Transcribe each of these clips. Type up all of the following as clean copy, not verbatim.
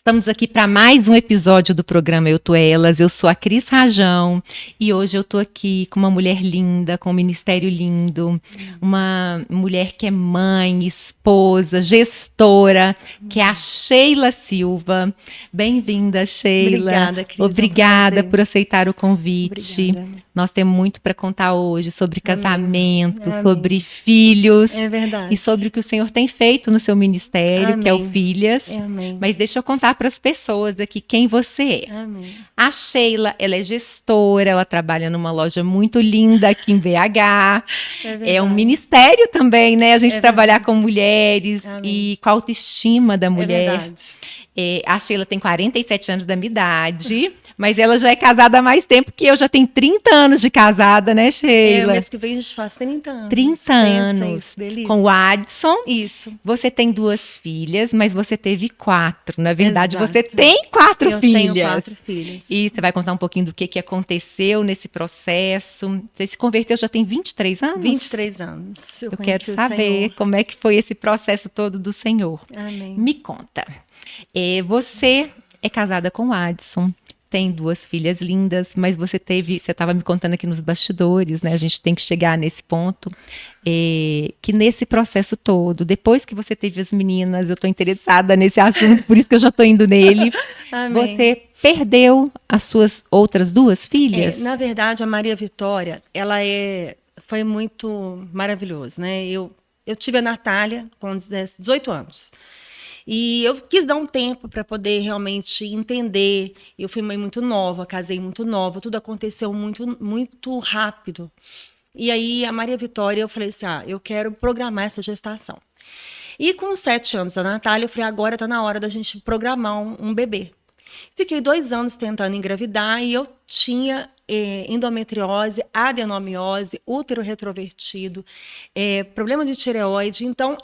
Estamos aqui para mais um episódio do programa Eu Tô Elas. Eu sou a Cris Rajão e hoje eu tô aqui com uma mulher linda, com um ministério lindo, uma mulher que é mãe, esposa, gestora, que é a Sheila Silva. Bem-vinda, Sheila. Obrigada, Cris. Obrigada por aceitar o convite. Obrigada. Nós temos muito para contar hoje sobre casamento, Amém. sobre filhos. É verdade. E sobre o que o Senhor tem feito no seu ministério, que é o Filhas. Amém. Mas deixa eu contar para as pessoas aqui quem você é. Amém. A Sheila, ela é gestora, ela trabalha numa loja muito linda aqui em BH. É um ministério também, né? A gente trabalhar com mulheres e com a autoestima da mulher. É verdade. A Sheila tem 47 anos da minha idade, mas ela já é casada há mais tempo que eu. Já tem 30 anos de casada, né, Sheila? Mês que vem a gente faz 30 anos. 30 anos. Delícia. Com o Adson. Isso. Você tem 2 filhas, mas você teve 4. Na verdade, Exato. você tem 4 filhas. Eu tenho 4 filhos. E você vai contar um pouquinho do que aconteceu nesse processo. Você se converteu já tem 23 anos? 23 anos. Eu quero saber como é que foi esse processo todo do Senhor. Amém. Me conta. Você é casada com o Adson. Tem 2 filhas lindas, mas você estava me contando aqui nos bastidores, né? A gente tem que chegar nesse ponto, que nesse processo todo, depois que você teve as meninas, eu estou interessada nesse assunto, por isso que eu já estou indo nele. Amém. Você perdeu as suas outras 2 filhas? Na verdade, a Maria Vitória, foi muito maravilhoso, né? Eu tive a Natália com 18 anos. E eu quis dar um tempo para poder realmente entender. Eu fui mãe muito nova, casei muito nova, tudo aconteceu muito, muito rápido. E aí, a Maria Vitória, eu falei assim, eu quero programar essa gestação. E com 7 anos da Natália, eu falei, agora está na hora da gente programar um bebê. Fiquei 2 anos tentando engravidar e eu tinha endometriose, adenomiose, útero retrovertido, problema de tireoide. Então,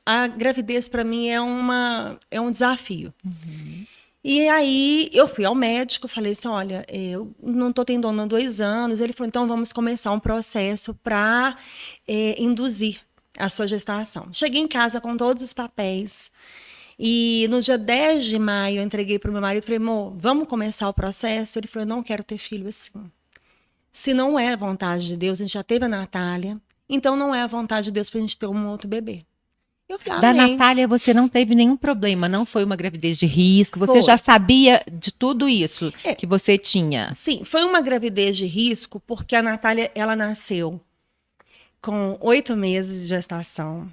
a gravidez para mim é um desafio. Uhum. E aí eu fui ao médico, falei assim, olha, eu não estou tendo há 2 anos. Ele falou, então vamos começar um processo para induzir a sua gestação. Cheguei em casa com todos os papéis e no dia 10 de maio eu entreguei para o meu marido, falei, amor, vamos começar o processo? Ele falou, eu não quero ter filho assim. Se não é a vontade de Deus, a gente já teve a Natália, então não é a vontade de Deus para a gente ter um outro bebê. Eu falei, da Natália, você não teve nenhum problema, não foi uma gravidez de risco, você já sabia de tudo isso que você tinha? Sim, foi uma gravidez de risco, porque a Natália, ela nasceu com 8 meses de gestação.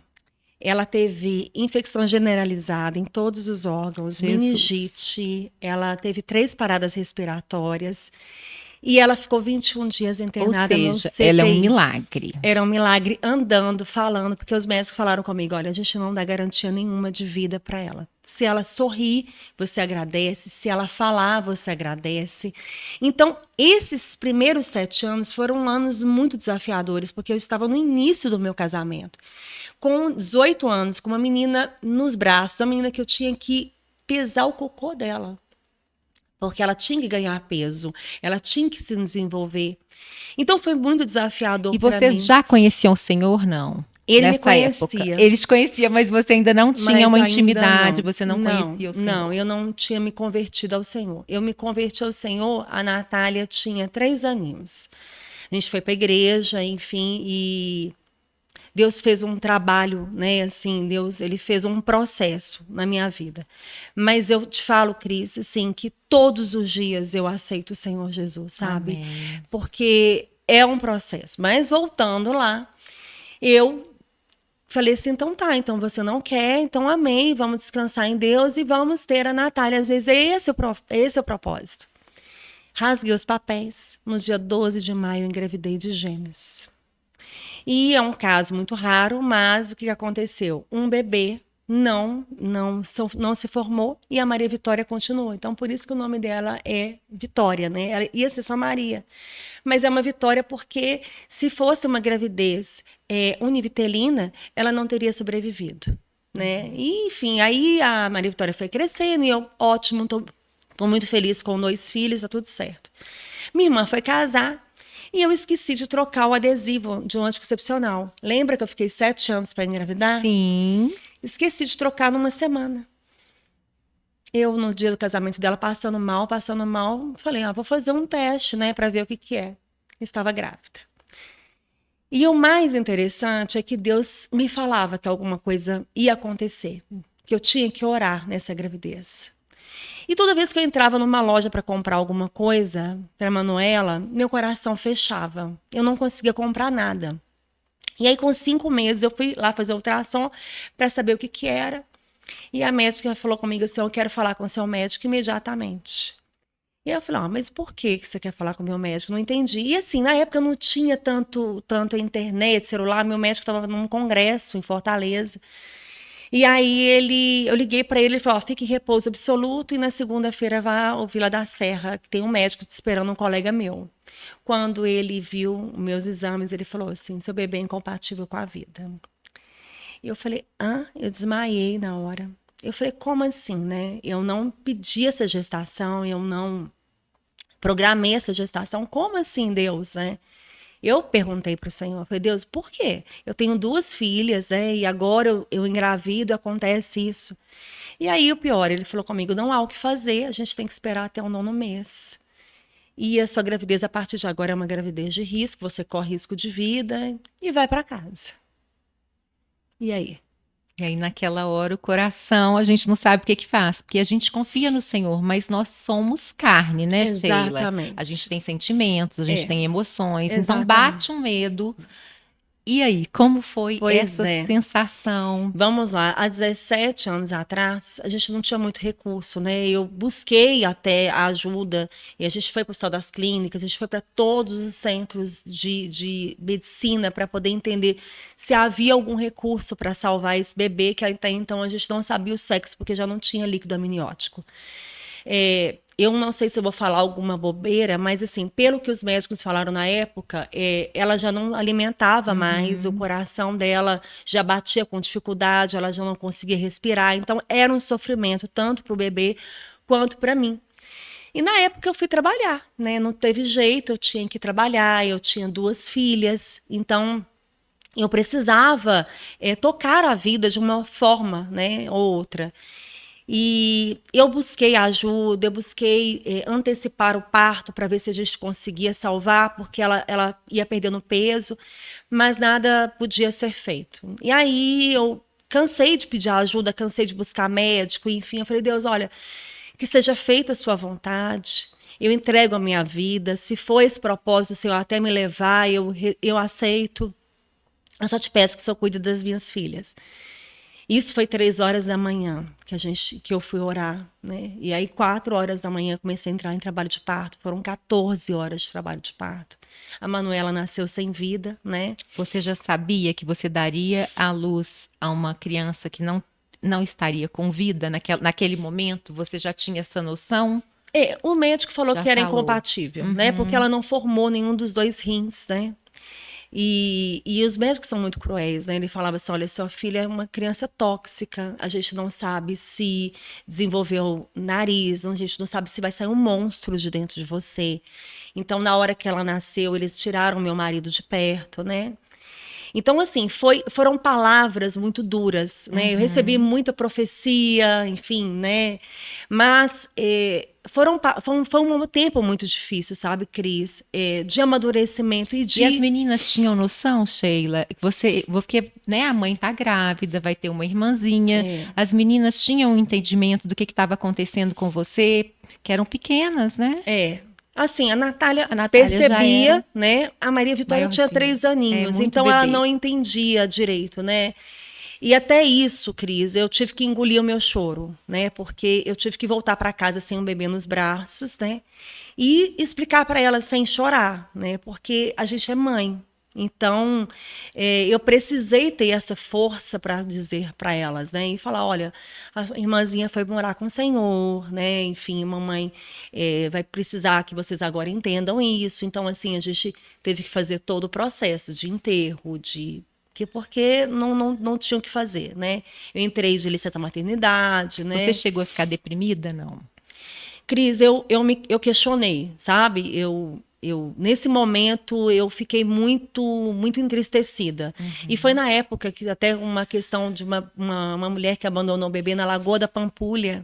Ela teve infecção generalizada em todos os órgãos, meningite, ela teve 3 paradas respiratórias. E ela ficou 21 dias internada no CTI. Ela é um milagre. Era um milagre andando, falando, porque os médicos falaram comigo, olha, a gente não dá garantia nenhuma de vida para ela. Se ela sorrir, você agradece. Se ela falar, você agradece. Então, esses primeiros 7 anos foram anos muito desafiadores, porque eu estava no início do meu casamento. Com 18 anos, com uma menina nos braços, uma menina que eu tinha que pesar o cocô dela. Porque ela tinha que ganhar peso, ela tinha que se desenvolver. Então foi muito desafiador para mim. E vocês já conheciam o Senhor, não? Ele me conhecia. Época. Eles conheciam, mas você ainda não tinha uma intimidade, você não conhecia o Senhor. Não, eu não tinha me convertido ao Senhor. Eu me converti ao Senhor, a Natália tinha 3 aninhos. A gente foi para a igreja, enfim, e Deus fez um trabalho, né? Assim, ele fez um processo na minha vida. Mas eu te falo, Cris, assim, que todos os dias eu aceito o Senhor Jesus, sabe? Amém. Porque é um processo. Mas voltando lá, eu falei assim, então tá, então você não quer, então amém, vamos descansar em Deus e vamos ter a Natália. Às vezes esse é o propósito. Rasguei os papéis. No dia 12 de maio eu engravidei de gêmeos. E é um caso muito raro, mas o que aconteceu? Um bebê não se formou e a Maria Vitória continuou. Então, por isso que o nome dela é Vitória, né? Ela ia ser só Maria. Mas é uma Vitória porque se fosse uma gravidez univitelina, ela não teria sobrevivido, né? E, enfim, aí a Maria Vitória foi crescendo e eu, ótimo, tô muito feliz com 2 filhos, tá tudo certo. Minha irmã foi casar. E eu esqueci de trocar o adesivo de um anticoncepcional. Lembra que eu fiquei 7 anos para engravidar? Sim. Esqueci de trocar numa semana. Eu, no dia do casamento dela, passando mal, falei, vou fazer um teste, né, para ver o que que é. Estava grávida. E o mais interessante é que Deus me falava que alguma coisa ia acontecer, que eu tinha que orar nessa gravidez. E toda vez que eu entrava numa loja para comprar alguma coisa para Manuela, meu coração fechava. Eu não conseguia comprar nada. E aí, com 5 meses, eu fui lá fazer ultrassom para saber o que que era. E a médica falou comigo assim: eu quero falar com o seu médico imediatamente. E eu falei, mas por que você quer falar com o meu médico? Não entendi. E assim, na época eu não tinha tanta internet, celular. Meu médico estava num congresso em Fortaleza. E aí eu liguei para ele e falou, fique em repouso absoluto e na segunda-feira vá ao Vila da Serra, que tem um médico te esperando, um colega meu. Quando ele viu meus exames, ele falou assim, seu bebê é incompatível com a vida. E eu falei, eu desmaiei na hora. Eu falei, como assim, né? Eu não pedi essa gestação, eu não programei essa gestação. Como assim, Deus, né? Eu perguntei para o Senhor, falei, Deus, por quê? Eu tenho 2 filhas, né? E agora eu engravido, acontece isso. E aí o pior, ele falou comigo, não há o que fazer, a gente tem que esperar até o 9º mês. E a sua gravidez, a partir de agora, é uma gravidez de risco, você corre risco de vida e vai para casa. E aí? E aí, naquela hora, o coração, a gente não sabe o que que faz, porque a gente confia no Senhor, mas nós somos carne, né, Sheila? A gente Exatamente. tem sentimentos, a gente É, tem emoções, então exatamente. bate um medo. E aí, como foi Pois essa é. sensação? Vamos lá, há 17 anos atrás, a gente não tinha muito recurso, né? Eu busquei até a ajuda, e a gente foi para o Hospital das Clínicas, a gente foi para todos os centros de medicina para poder entender se havia algum recurso para salvar esse bebê, que até então a gente não sabia o sexo, porque já não tinha líquido amniótico. Eu não sei se eu vou falar alguma bobeira, mas assim, pelo que os médicos falaram na época, ela já não alimentava mais, o coração dela já batia com dificuldade, ela já não conseguia respirar, então era um sofrimento tanto para o bebê quanto para mim. E na época eu fui trabalhar, né? Não teve jeito, eu tinha que trabalhar, eu tinha 2 filhas, então eu precisava tocar a vida de uma forma, né, ou outra. E eu busquei ajuda, eu busquei antecipar o parto para ver se a gente conseguia salvar, porque ela ia perdendo peso, mas nada podia ser feito. E aí eu cansei de pedir ajuda, cansei de buscar médico, enfim, eu falei, Deus, olha, que seja feita a sua vontade, eu entrego a minha vida, se for esse propósito, Senhor, até me levar, eu aceito, eu só te peço que o Senhor cuide das minhas filhas. Isso foi 3 horas da manhã que eu fui orar, né? E aí 4 horas da manhã comecei a entrar em trabalho de parto. Foram 14 horas de trabalho de parto. A Manuela nasceu sem vida, né? Você já sabia que você daria à luz a uma criança que não estaria com vida naquele momento? Você já tinha essa noção? O médico falou Já que era falou. incompatível, né? Porque ela não formou nenhum dos 2 rins, né? E os médicos são muito cruéis, né? Ele falava assim, olha, sua filha é uma criança tóxica, a gente não sabe se desenvolveu nariz, a gente não sabe se vai sair um monstro de dentro de você. Então, na hora que ela nasceu, eles tiraram meu marido de perto, né? Então, assim, foram palavras muito duras, né? Eu recebi muita profecia, enfim, né? Mas foi um tempo muito difícil, sabe, Cris? De amadurecimento e E as de... meninas tinham noção, Sheila? Porque, né, a mãe tá grávida, vai ter uma irmãzinha. É, As meninas tinham um entendimento do que estava acontecendo com você, que eram pequenas, né? Assim, a Natália A Natália já era percebia, né? A Maria Vitória tinha maiorzinha. 3 É aninhos, muito então ela bebê. não entendia direito, né? E até isso, Cris, eu tive que engolir o meu choro, né? Porque eu tive que voltar para casa sem um bebê nos braços, né? E explicar para ela sem chorar, né? Porque a gente é mãe. Então, eu precisei ter essa força para dizer para elas, né? E falar, olha, a irmãzinha foi morar com o Senhor, né? Enfim, mamãe vai precisar que vocês agora entendam isso. Então, assim, a gente teve que fazer todo o processo de enterro, porque não tinham o que fazer, né? Eu entrei de licença maternidade, Você né? chegou a ficar deprimida? Não. Cris, eu questionei, sabe? Nesse momento, eu fiquei muito entristecida. E foi na época que até uma questão de uma mulher que abandonou o bebê na Lagoa da Pampulha.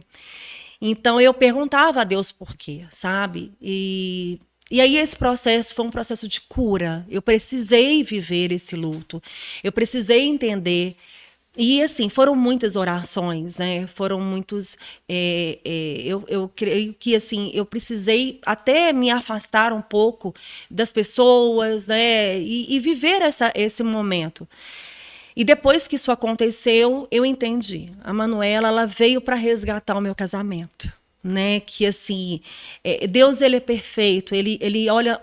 Então eu perguntava a Deus por quê, sabe? E aí esse processo foi um processo de cura. Eu precisei viver esse luto. Eu precisei entender. E assim, foram muitas orações, né? Foram muitos. Eu creio que assim, eu precisei até me afastar um pouco das pessoas, né? E viver esse momento. E depois que isso aconteceu, eu entendi. A Manuela, ela veio para resgatar o meu casamento, né? Que assim, Deus, ele é perfeito. Ele olha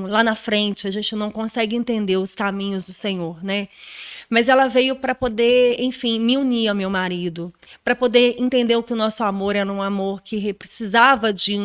lá na frente. A gente não consegue entender os caminhos do Senhor, né? Mas ela veio para poder, enfim, me unir ao meu marido, para poder entender o que o nosso amor era um amor que precisava de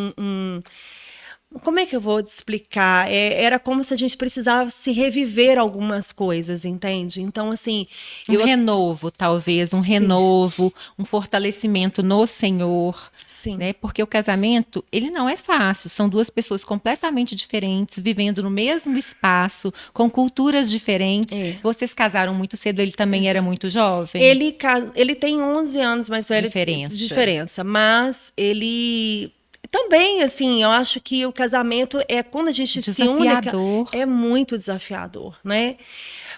como é que eu vou te explicar? Era como se a gente precisasse reviver algumas coisas, entende? Então, assim. Um renovo, talvez, um Sim. renovo, um fortalecimento no Senhor. Sim. Né? Porque o casamento, ele não é fácil. São duas pessoas completamente diferentes, vivendo no mesmo espaço, com culturas diferentes. Vocês casaram muito cedo, ele também era muito jovem? Ele tem 11 anos mais velho de diferença, mas ele. Também, assim, eu acho que o casamento quando a gente se une, é muito desafiador, né?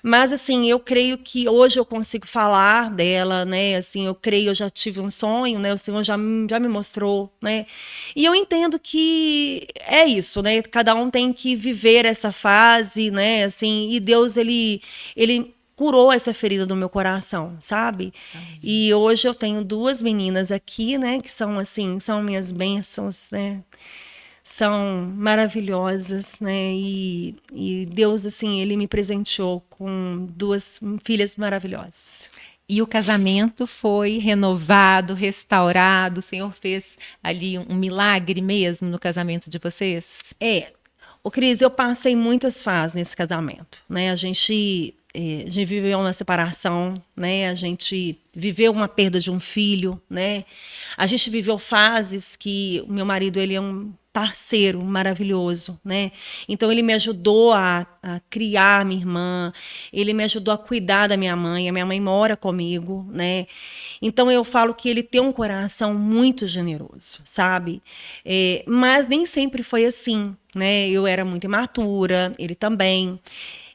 Mas, assim, eu creio que hoje eu consigo falar dela, né? Assim, eu já tive um sonho, né? O Senhor já me mostrou, né? E eu entendo que é isso, né? Cada um tem que viver essa fase, né? Assim, e Deus, ele curou essa ferida do meu coração, sabe? E hoje eu tenho 2 meninas aqui, né? Que são, assim, são minhas bênçãos, né? São maravilhosas, né? E Deus, assim, ele me presenteou com 2 filhas maravilhosas. E o casamento foi renovado, restaurado? O Senhor fez ali um milagre mesmo no casamento de vocês? Ô, Cris, eu passei muitas fases nesse casamento, né? A gente viveu uma separação, né? A gente viveu uma perda de um filho, né? A gente viveu fases que o meu marido, ele é um parceiro maravilhoso, né? Então ele me ajudou a criar minha irmã, ele me ajudou a cuidar da minha mãe, a minha mãe mora comigo, né? Então eu falo que ele tem um coração muito generoso, sabe? Mas nem sempre foi assim, né? Eu era muito imatura, ele também.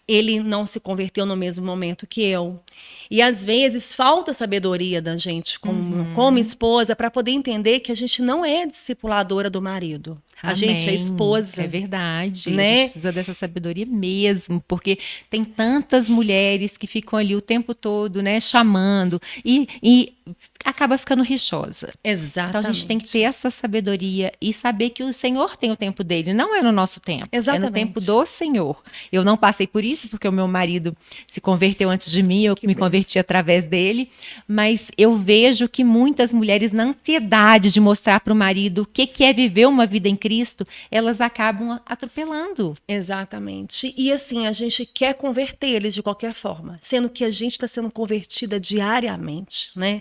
Ele não se converteu no mesmo momento que eu. E às vezes falta sabedoria da gente como esposa para poder entender que a gente não é discipuladora do marido. A gente é esposa. É verdade. Né? A gente precisa dessa sabedoria mesmo, porque tem tantas mulheres que ficam ali o tempo todo, né, chamando e acaba ficando rixosa. Exatamente. Então a gente tem que ter essa sabedoria e saber que o Senhor tem o tempo dele, não é no nosso tempo. Exatamente. É no tempo do Senhor. Eu não passei por isso, porque o meu marido se converteu antes de mim, eu me converti através dele, mas eu vejo que muitas mulheres, na ansiedade de mostrar para o marido o que é viver uma vida em Cristo, elas acabam atropelando. Exatamente. E assim, a gente quer converter eles de qualquer forma, sendo que a gente está sendo convertida diariamente, né?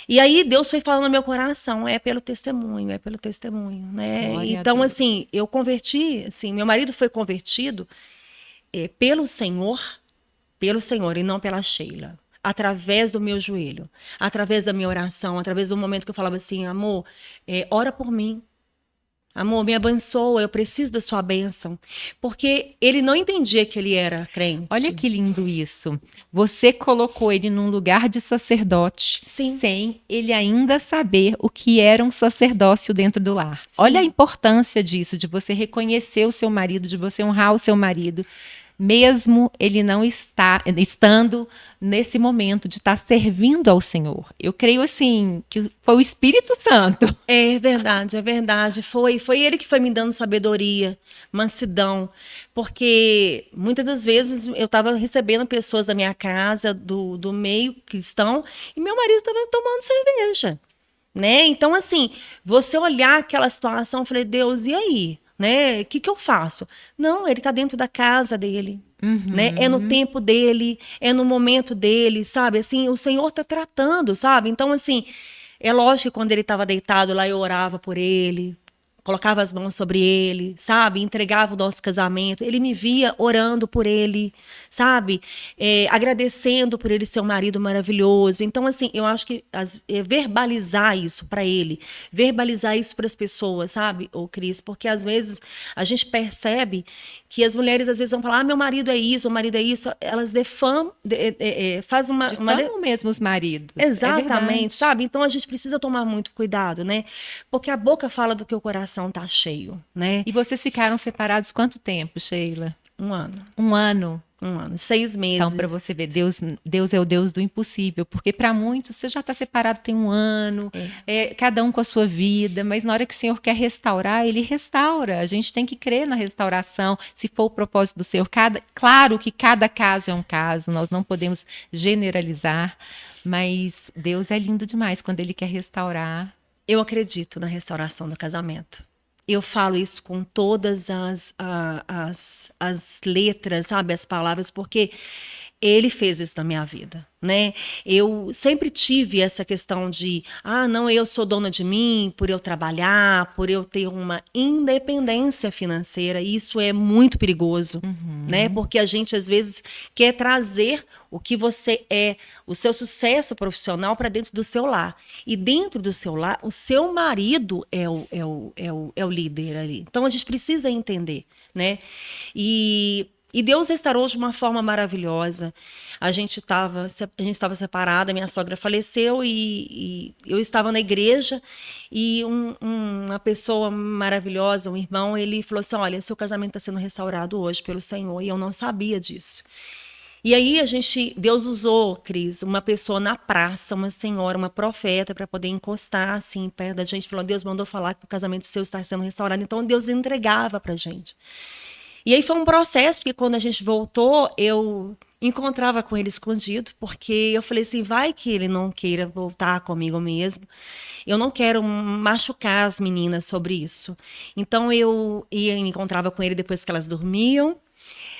E aí Deus foi falando no meu coração, é pelo testemunho, né? Glória então, assim, eu converti, assim, meu marido foi convertido pelo Senhor e não pela Sheila. Através do meu joelho, através da minha oração, através do momento que eu falava assim, amor, ora por mim. Amor, me abençoa, eu preciso da sua bênção. Porque ele não entendia que ele era crente. Olha que lindo isso. Você colocou ele num lugar de sacerdote, Sim. Sem ele ainda saber o que era um sacerdócio dentro do lar. Sim. Olha a importância disso, de você reconhecer o seu marido, de você honrar o seu marido, mesmo ele não estando nesse momento de estar servindo ao Senhor. Eu creio, assim, que foi o Espírito Santo. É verdade. Foi ele que foi me dando sabedoria, mansidão, porque muitas das vezes eu estava recebendo pessoas da minha casa, do meio cristão, e meu marido estava tomando cerveja, né? Então, assim, você olhar aquela situação, eu falei, Deus, e aí? Né? O que eu faço? Não, ele está dentro da casa dele. Né? É no tempo dele, é no momento dele, sabe? Assim, o Senhor está tratando, sabe? Então, assim, é lógico que quando ele estava deitado lá, eu orava por ele, colocava as mãos sobre ele, sabe? Entregava o nosso casamento. Ele me via orando por ele, sabe? Agradecendo por ele ser um marido maravilhoso. Então, assim, eu acho que verbalizar isso para ele, verbalizar isso para as pessoas, sabe, ô Cris? Porque às vezes a gente percebe que as mulheres às vezes vão falar, meu marido é isso, o marido é isso. Elas defamam, faz Difamam mesmo os maridos. Exatamente, É sabe? Então a gente precisa tomar muito cuidado, né? Porque a boca fala do que o coração tá cheio, né? E vocês ficaram separados quanto tempo, Sheila? 1 ano. 1 ano. 1 ano, 6 meses. Então, para você ver, Deus é o Deus do impossível, porque para muitos você já está separado tem 1 ano, cada um com a sua vida, mas na hora que o Senhor quer restaurar, Ele restaura. A gente tem que crer na restauração, se for o propósito do Senhor. Claro que cada caso é um caso, nós não podemos generalizar, mas Deus é lindo demais quando Ele quer restaurar. Eu acredito na restauração do casamento. Eu falo isso com todas as letras, sabe, as palavras, porque ele fez isso na minha vida, né? Eu sempre tive essa questão de, não, eu sou dona de mim, por eu trabalhar, por eu ter uma independência financeira. Isso é muito perigoso, né? Porque a gente, às vezes, quer trazer o que você é, o seu sucesso profissional para dentro do seu lar. E dentro do seu lar, o seu marido é o líder ali. Então, a gente precisa entender, né? E Deus restaurou de uma forma maravilhosa. A gente estava separada, minha sogra faleceu e eu estava na igreja e uma pessoa maravilhosa, um irmão, ele falou assim, olha, seu casamento está sendo restaurado hoje pelo Senhor, e eu não sabia disso. E aí Deus usou, Cris, uma pessoa na praça, uma senhora, uma profeta, para poder encostar assim perto da gente. Falou, Deus mandou falar que o casamento seu está sendo restaurado. Então Deus entregava para a gente. E aí foi um processo, porque quando a gente voltou, eu encontrava com ele escondido, porque eu falei assim, vai que ele não queira voltar comigo mesmo. Eu não quero machucar as meninas sobre isso. Então eu ia e me encontrava com ele depois que elas dormiam.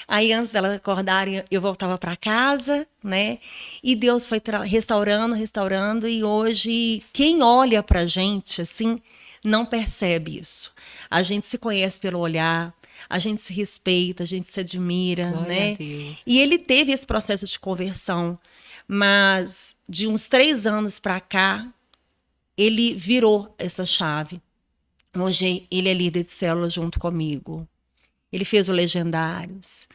Aí antes delas acordarem, eu voltava para casa, né? E Deus foi restaurando, e hoje quem olha pra gente assim não percebe isso. A gente se conhece pelo olhar, a gente se respeita, a gente se admira, Glória né? a Deus. E ele teve esse processo de conversão, mas de uns 3 anos para cá, ele virou essa chave. Hoje ele é líder de célula junto comigo. Ele fez o Legendários.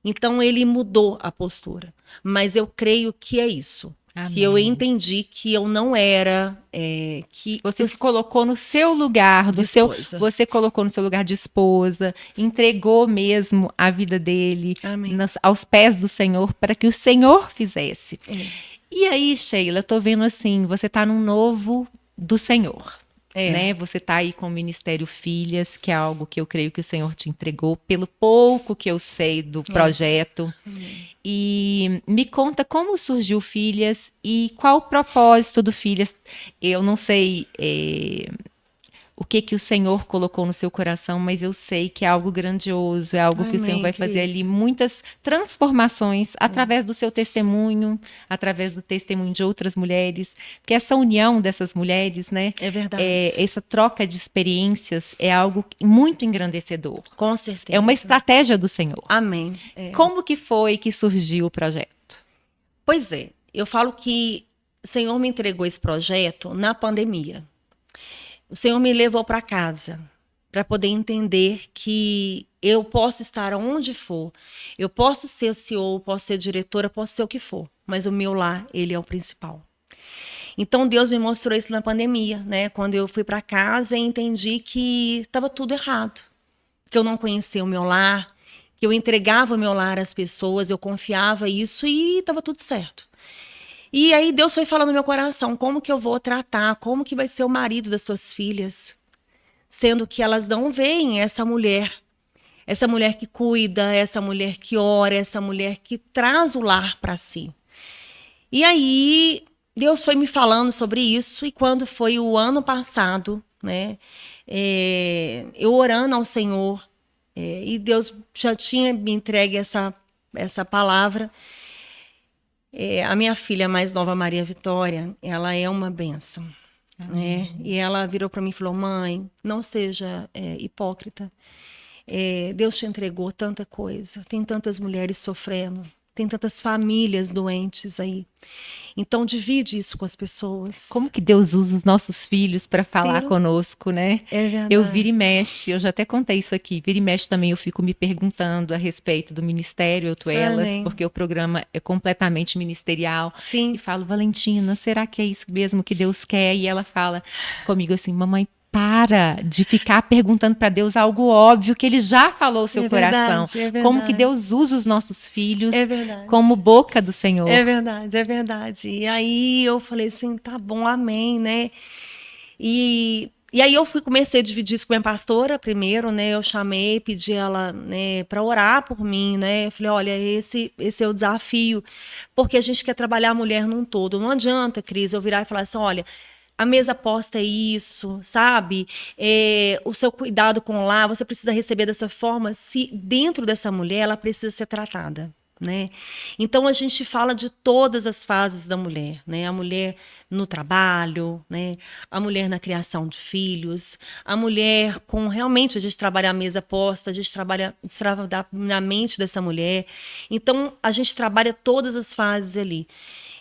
Então ele mudou a postura. Mas eu creio que é isso. Amém. Que eu entendi que eu não era... Você se colocou no seu lugar, você colocou no seu lugar de esposa, entregou mesmo a vida dele aos pés do Senhor para que o Senhor fizesse. E aí, Sheila, eu tô vendo assim, você tá num novo do Senhor. Né? Você está aí com o Ministério Filhas, que é algo que eu creio que o Senhor te entregou, pelo pouco que eu sei do projeto. E me conta como surgiu Filhas e qual o propósito do Filhas. Eu não sei o que o Senhor colocou no seu coração, mas eu sei que é algo grandioso, é algo que o Senhor vai fazer ali muitas transformações através do seu testemunho, através do testemunho de outras mulheres, porque essa união dessas mulheres, né? É verdade. Essa troca de experiências é algo muito engrandecedor. Com certeza. É uma estratégia do Senhor. Amém. Como que foi que surgiu o projeto? Pois é, eu falo que o Senhor me entregou esse projeto na pandemia. O Senhor me levou para casa para poder entender que eu posso estar onde for. Eu posso ser CEO, posso ser diretora, posso ser o que for. Mas o meu lar, ele é o principal. Então Deus me mostrou isso na pandemia, né? Quando eu fui para casa e entendi que estava tudo errado. Que eu não conhecia o meu lar, que eu entregava o meu lar às pessoas, eu confiava isso e estava tudo certo. E aí Deus foi falando no meu coração, como que eu vou tratar, como que vai ser o marido das suas filhas, sendo que elas não veem essa mulher que cuida, essa mulher que ora, essa mulher que traz o lar para si. E aí Deus foi me falando sobre isso, e quando foi o ano passado, né, eu orando ao Senhor, e Deus já tinha me entregue essa palavra. A minha filha mais nova, Maria Vitória, ela é uma bênção. né? E ela virou para mim e falou: mãe, não seja hipócrita. Deus te entregou tanta coisa, tem tantas mulheres sofrendo, tem tantas famílias doentes aí. Então divide isso com as pessoas. Como que Deus usa os nossos filhos para falar conosco, né? É verdade. Eu vira e mexe, eu já até contei isso aqui, vira e mexe também eu fico me perguntando a respeito do Ministério Eu, Tu, Elas, Amém. porque o programa é completamente ministerial. Sim. E falo: Valentina, será que é isso mesmo que Deus quer? E ela fala comigo assim: mamãe, para de ficar perguntando para Deus algo óbvio que Ele já falou ao seu coração. Verdade. Como que Deus usa os nossos filhos verdade. como boca do Senhor. É verdade. E aí eu falei assim, tá bom, amém, né? E aí eu comecei a dividir isso com a minha pastora primeiro, né? Eu chamei, pedi ela, né, para orar por mim, né? Eu falei: olha, esse é o desafio, porque a gente quer trabalhar a mulher num todo. Não adianta, Cris, eu virar e falar assim: olha, a mesa posta é isso, sabe? O seu cuidado com o lar, você precisa receber dessa forma, se dentro dessa mulher ela precisa ser tratada, né? Então a gente fala de todas as fases da mulher, né? A mulher no trabalho, né? A mulher na criação de filhos, a mulher com realmente a gente trabalha a mesa posta, a gente trabalha na mente dessa mulher. Então a gente trabalha todas as fases ali.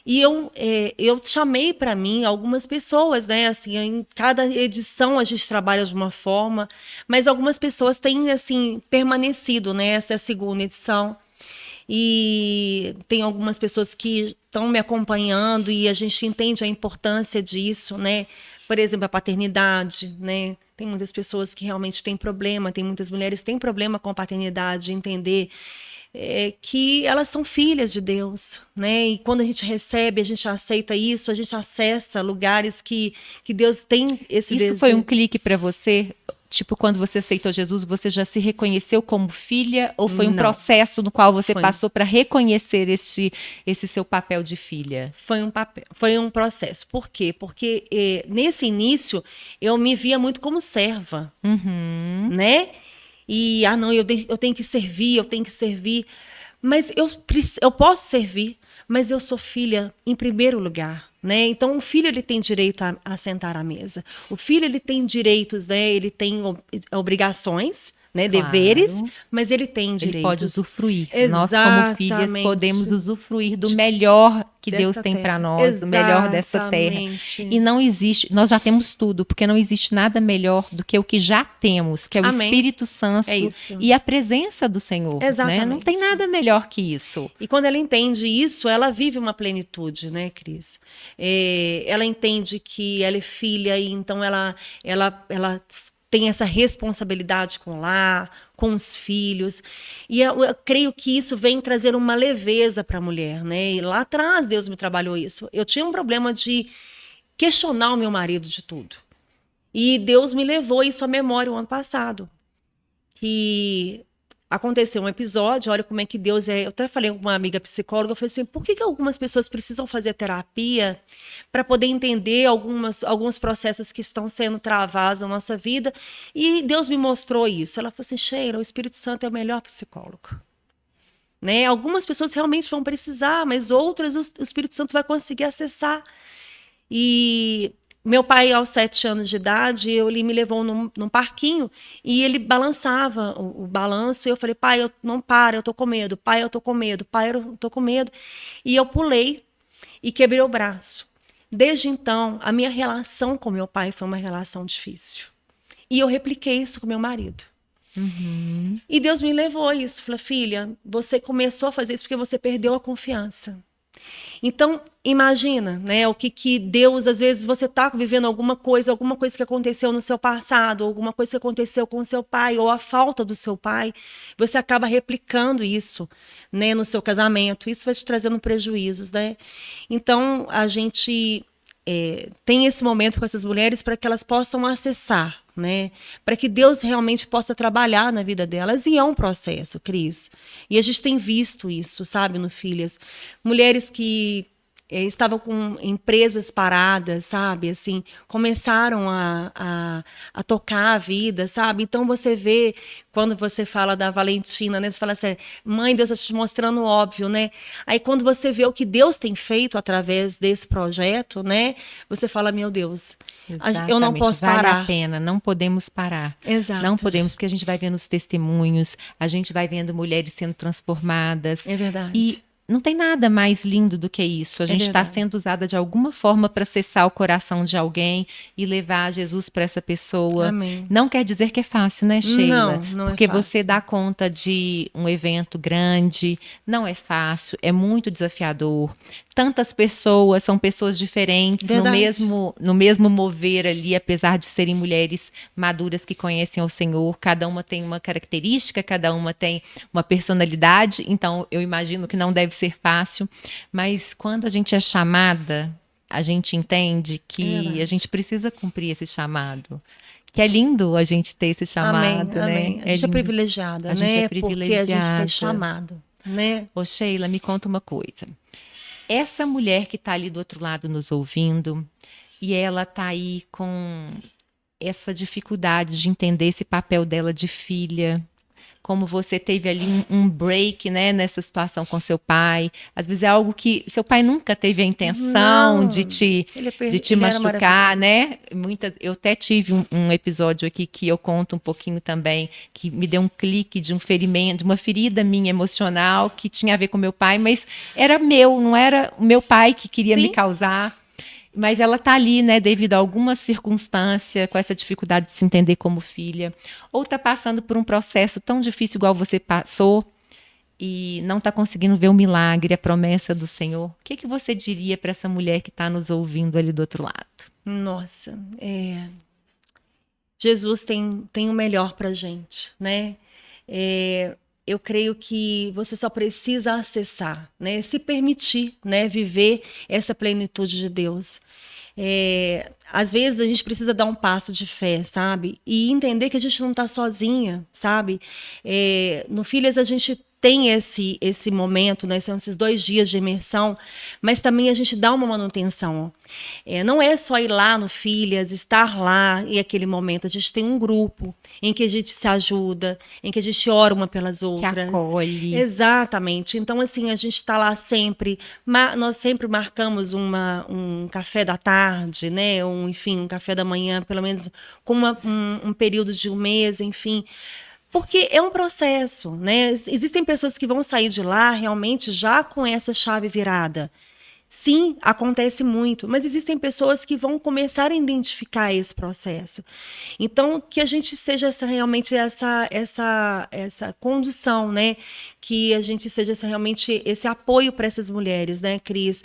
E eu chamei para mim algumas pessoas, né? Assim, em cada edição a gente trabalha de uma forma, mas algumas pessoas têm assim permanecido, né? Essa é a segunda edição. E tem algumas pessoas que estão me acompanhando e a gente entende a importância disso, né? Por exemplo, a paternidade, né? Tem muitas pessoas que realmente têm problema, tem muitas mulheres que têm problema com a paternidade, entender que elas são filhas de Deus, né? E quando a gente recebe, a gente aceita isso, a gente acessa lugares que Deus tem esse desejo. Isso foi um clique para você? Tipo, quando você aceitou Jesus, você já se reconheceu como filha? Ou foi um processo no qual você passou para reconhecer esse seu papel de filha? Foi um processo. Por quê? Porque nesse início eu me via muito como serva, né? E, não, eu tenho que servir, mas eu posso servir, mas eu sou filha em primeiro lugar, né? Então, o filho, ele tem direito a sentar à mesa. O filho, ele tem direitos, né? Ele tem obrigações, né? Claro. Deveres, mas ele tem direitos. Ele pode usufruir. Exatamente. Nós, como filhas, podemos usufruir do melhor que Deus tem para nós, do melhor dessa terra. E não existe, nós já temos tudo, porque não existe nada melhor do que o que já temos, que é o Espírito Santo e a presença do Senhor. Exatamente. Né? Não tem nada melhor que isso. E quando ela entende isso, ela vive uma plenitude, né, Cris? Ela entende que ela é filha e então ela tem essa responsabilidade com o lar, com os filhos. E eu creio que isso vem trazer uma leveza para a mulher, né? E lá atrás Deus me trabalhou isso. Eu tinha um problema de questionar o meu marido de tudo. E Deus me levou isso à memória o ano passado. Que aconteceu um episódio, olha como é que Deus é. Eu até falei com uma amiga psicóloga, eu falei assim: por que algumas pessoas precisam fazer terapia para poder entender alguns processos que estão sendo travados na nossa vida? E Deus me mostrou isso. Ela falou assim: Sheila, o Espírito Santo é o melhor psicólogo. Né? Algumas pessoas realmente vão precisar, mas outras o Espírito Santo vai conseguir acessar. E meu pai, aos 7 anos de idade, ele me levou num parquinho e ele balançava o balanço. E eu falei: pai, não para, eu tô com medo. Pai, eu tô com medo. Pai, eu tô com medo. E eu pulei e quebrei o braço. Desde então, a minha relação com meu pai foi uma relação difícil. E eu repliquei isso com meu marido. E Deus me levou a isso. Falei: filha, você começou a fazer isso porque você perdeu a confiança. Então, imagina, né, o que Deus, às vezes você está vivendo alguma coisa que aconteceu no seu passado, alguma coisa que aconteceu com o seu pai, ou a falta do seu pai, você acaba replicando isso, né, no seu casamento. Isso vai te trazendo prejuízos, né? Então, a gente tem esse momento com essas mulheres para que elas possam acessar, né? Para que Deus realmente possa trabalhar na vida delas. E é um processo, Cris. E a gente tem visto isso, sabe, no Filhas. Mulheres que estavam com empresas paradas, sabe? Assim, começaram a tocar a vida, sabe? Então você vê, quando você fala da Valentina, né? Você fala assim, mãe, Deus está te mostrando o óbvio, né? Aí quando você vê o que Deus tem feito através desse projeto, né? Você fala, meu Deus, eu não Exatamente, posso vale a parar. pena, não podemos parar. Não Exato, podemos, porque a gente vai vendo os testemunhos, a gente vai vendo mulheres sendo transformadas. é verdade, E não tem nada mais lindo do que isso. A é gente está verdade. sendo usada de alguma forma para acessar o coração de alguém e levar Jesus para essa pessoa. Amém. Não quer dizer que é fácil, né, Sheila? Não, não é Porque você fácil. dá conta de um evento grande, não é fácil, é muito desafiador. Tantas pessoas, são pessoas diferentes, Verdade. no mesmo mover ali, apesar de serem mulheres maduras que conhecem o Senhor, cada uma tem uma característica, cada uma tem uma personalidade, então eu imagino que não deve ser fácil, mas quando a gente é chamada, a gente entende É que a gente verdade. precisa cumprir esse chamado. Que é lindo a gente ter esse Amém, chamado, né? amém. A É gente é lindo. privilegiada, A gente é né? Porque a gente foi privilegiada. chamado, né? Ô, Sheila, me conta uma coisa. Essa mulher que está ali do outro lado nos ouvindo, e ela está aí com essa dificuldade de entender esse papel dela de filha, como você teve ali um break, né, nessa situação com seu pai. Às vezes é algo que seu pai nunca teve a intenção Não, de te ele era machucar, maravilhoso. né? Eu até tive um episódio aqui que eu conto um pouquinho também, que me deu um clique de um ferimento, de uma ferida minha emocional que tinha a ver com meu pai, mas era meu, não era o meu pai que queria me Sim, causar. Mas ela tá ali, né, devido a alguma circunstância, com essa dificuldade de se entender como filha, ou tá passando por um processo tão difícil igual você passou e não tá conseguindo ver o milagre, a promessa do Senhor. O que que você diria para essa mulher que está nos ouvindo ali do outro lado? nossa, Jesus tem o melhor pra gente, né? Eu creio que você só precisa acessar, né? Se permitir, né? Viver essa plenitude de Deus. Às vezes a gente precisa dar um passo de fé, sabe? E entender que a gente não está sozinha, sabe? No Filhas a gente tem esse momento, né? São esses 2 dias de imersão, mas também a gente dá uma manutenção. Não é só ir lá no Filhas, estar lá e aquele momento. A gente tem um grupo em que a gente se ajuda, em que a gente ora uma pelas Que outras. acolhe. Exatamente. Então, assim, a gente está lá sempre. Nós sempre marcamos um café da tarde, né? Enfim, um café da manhã, pelo menos com um período de um mês, enfim. Porque é um processo, né? Existem pessoas que vão sair de lá realmente já com essa chave virada. Sim, acontece muito, mas existem pessoas que vão começar a identificar esse processo. Então, que a gente seja realmente essa condução, né? Que a gente seja realmente esse apoio para essas mulheres, né, Cris?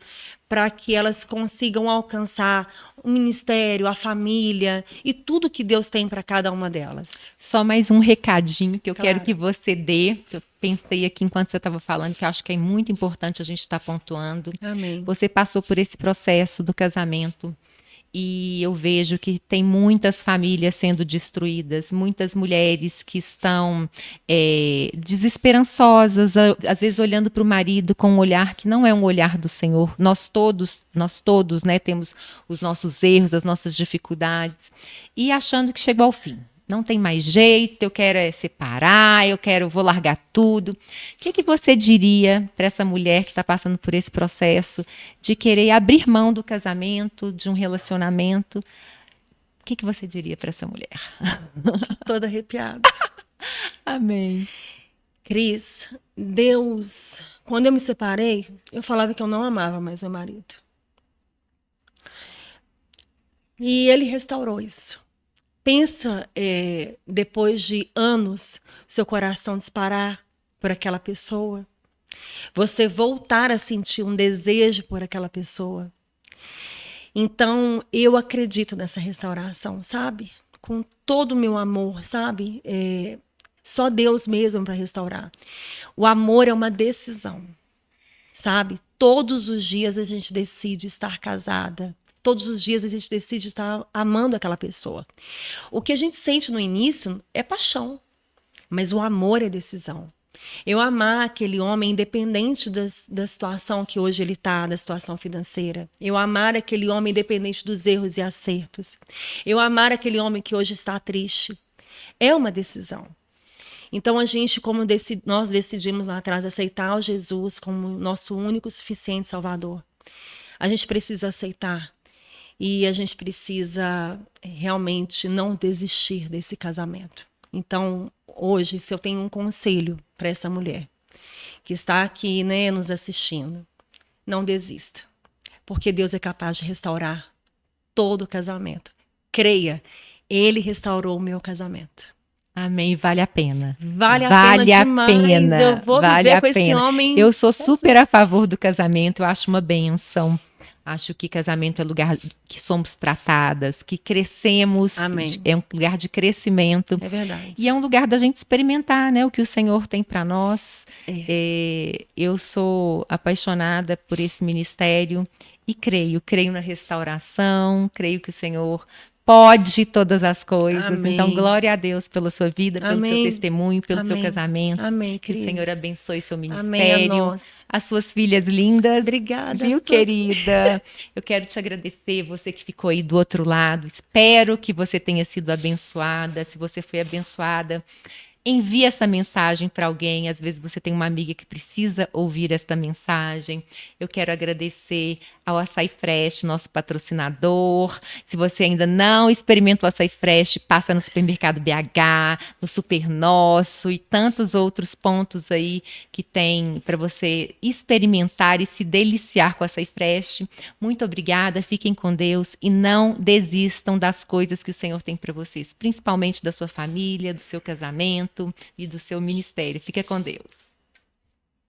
Para que elas consigam alcançar o ministério, a família e tudo que Deus tem para cada uma delas. Só mais um recadinho que eu quero que Claro. você dê. Que eu pensei aqui enquanto você estava falando, que eu acho que é muito importante a gente estar pontuando. Amém. Você passou por esse processo do casamento e eu vejo que tem muitas famílias sendo destruídas, muitas mulheres que estão desesperançosas, às vezes olhando para o marido com um olhar que não é um olhar do Senhor. Nós todos, né, temos os nossos erros, as nossas dificuldades e achando que chegou ao fim. Não tem mais jeito, eu quero separar, vou largar tudo. O que que você diria para essa mulher que está passando por esse processo de querer abrir mão do casamento, de um relacionamento? O que que você diria para essa mulher? Toda arrepiada. Amém. Cris, Deus, quando eu me separei, eu falava que eu não amava mais meu marido. E ele restaurou isso. Pensa, depois de anos, seu coração disparar por aquela pessoa, você voltar a sentir um desejo por aquela pessoa. Então, eu acredito nessa restauração, sabe? Com todo o meu amor, sabe? Só Deus mesmo para restaurar. O amor é uma decisão, sabe? Todos os dias a gente decide estar casada. Todos os dias a gente decide estar amando aquela pessoa. O que a gente sente no início é paixão, mas o amor é decisão. Eu amar aquele homem independente da situação que hoje ele está, da situação financeira. Eu amar aquele homem independente dos erros e acertos. Eu amar aquele homem que hoje está triste. É uma decisão. Então, a gente, como nós decidimos lá atrás aceitar o Jesus como nosso único, suficiente Salvador, a gente precisa aceitar. E a gente precisa realmente não desistir desse casamento. Então, hoje, se eu tenho um conselho para essa mulher que está aqui, né, nos assistindo, não desista. Porque Deus é capaz de restaurar todo o casamento. Creia, Ele restaurou o meu casamento. Amém, vale a pena. Vale a pena demais. Eu vou viver com esse homem. Eu sou super a favor do casamento, eu acho uma bênção. Acho que casamento é lugar que somos tratadas, que crescemos. Amém. É um lugar de crescimento. É verdade. E é um lugar da gente experimentar, né, o que o Senhor tem para nós. Eu sou apaixonada por esse ministério e creio na restauração, creio que o Senhor pode todas as coisas. Amém. Então, glória a Deus pela sua vida, pelo Amém. seu testemunho, pelo Amém. seu casamento. Amém, que o querida. Senhor abençoe seu Amém, ministério. a nós. As suas filhas lindas. Obrigada. Viu, querida? Eu quero te agradecer, você que ficou aí do outro lado. Espero que você tenha sido abençoada. Se você foi abençoada, envie essa mensagem para alguém. Às vezes você tem uma amiga que precisa ouvir esta mensagem. Eu quero agradecer ao Açaí Fresh, nosso patrocinador. Se você ainda não experimentou o Açaí Fresh, passa no Supermercado BH, no Super Nosso e tantos outros pontos aí que tem para você experimentar e se deliciar com o Açaí Fresh. Muito obrigada, fiquem com Deus e não desistam das coisas que o Senhor tem para vocês, principalmente da sua família, do seu casamento e do seu ministério. Fica com Deus.